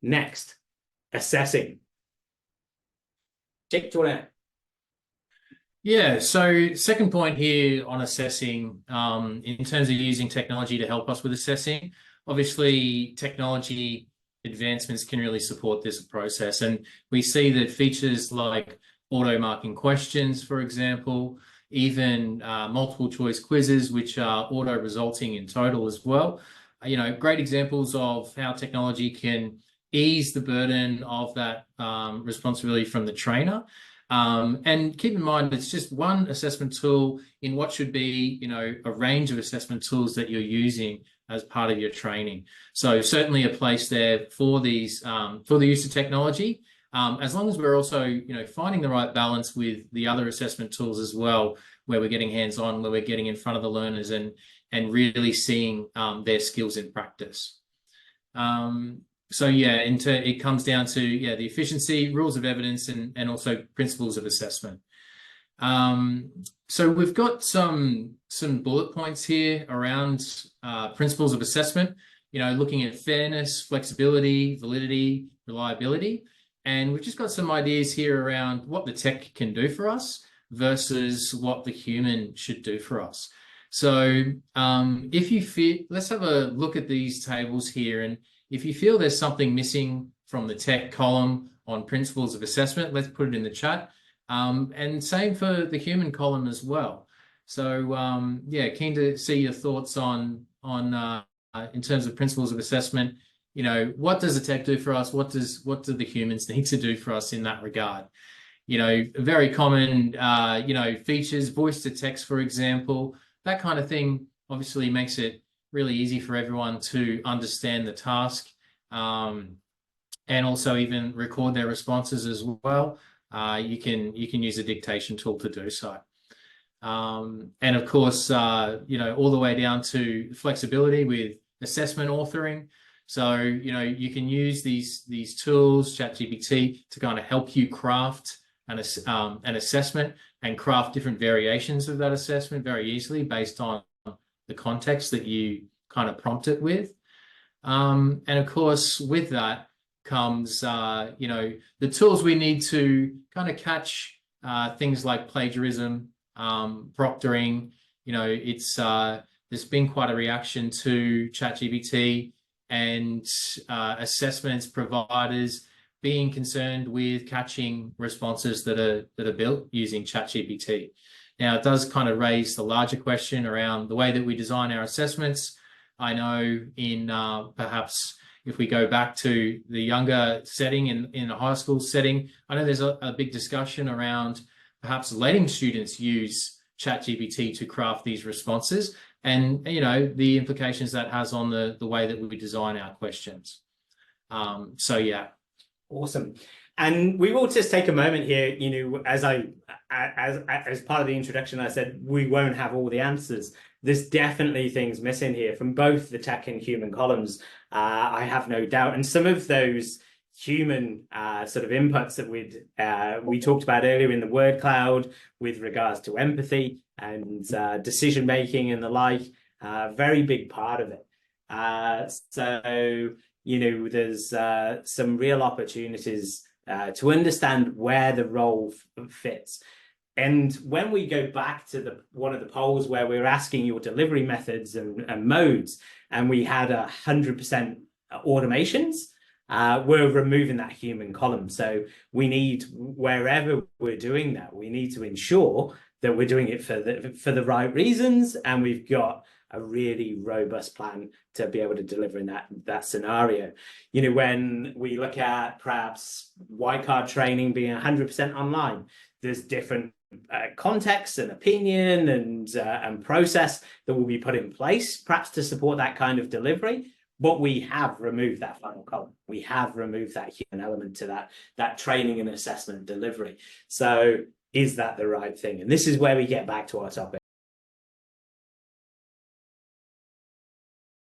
Next, assessing. Jake, do you want to? Yeah, so second point here on assessing, in terms of using technology to help us with assessing, obviously technology advancements can really support this process. And we see that features like auto marking questions, for example, even multiple choice quizzes, which are auto resulting in total as well. Great examples of how technology can ease the burden of that responsibility from the trainer. And keep in mind, it's just one assessment tool in what should be, a range of assessment tools that you're using as part of your training. So certainly a place there for these, for the use of technology, as long as we're also, finding the right balance with the other assessment tools as well, where we're getting hands-on, where we're getting in front of the learners and really seeing their skills in practice. So yeah, it comes down to the efficiency, rules of evidence, and also principles of assessment. So we've got some bullet points here around principles of assessment. Looking at fairness, flexibility, validity, reliability, and we've just got some ideas here around what the tech can do for us versus what the human should do for us. So if you feel, let's have a look at these tables here, and if you feel there's something missing from the tech column on principles of assessment, let's put it in the chat. And same for the human column as well. So keen to see your thoughts on in terms of principles of assessment. What does the tech do for us? What do the humans need to do for us in that regard? Very common features, voice to text, for example, that kind of thing obviously makes it really easy for everyone to understand the task, and also even record their responses as well. You can use a dictation tool to do so. And of course, all the way down to flexibility with assessment authoring. So, you can use these tools, ChatGPT, to kind of help you craft an assessment and craft different variations of that assessment very easily based on the context that you kind of prompt it with. And of course, with that comes, the tools we need to kind of catch things like plagiarism, proctoring. There's been quite a reaction to ChatGPT and assessments providers being concerned with catching responses that are built using ChatGPT. Now, it does kind of raise the larger question around the way that we design our assessments. I know in perhaps if we go back to the younger setting in a high school setting, I know there's a big discussion around perhaps letting students use ChatGPT to craft these responses and, the implications that has on the way that we design our questions. So, yeah. Awesome. And we will just take a moment here, as part of the introduction, I said, we won't have all the answers. There's definitely things missing here from both the tech and human columns. I have no doubt. And some of those human sort of inputs that we talked about earlier in the word cloud with regards to empathy and decision making and the like, very big part of it. So there's some real opportunities to understand where the role fits. And when we go back to one of the polls where we were asking your delivery methods and modes, and we had 100% automations, we're removing that human column. So we need, wherever we're doing that, we need to ensure that we're doing it for the right reasons, and we've got a really robust plan to be able to deliver in that scenario. When we look at perhaps white card training being 100% online, there's different context and opinion and process that will be put in place, perhaps to support that kind of delivery. But we have removed that final column. We have removed that human element to that training and assessment delivery. So is that the right thing? And this is where we get back to our topic.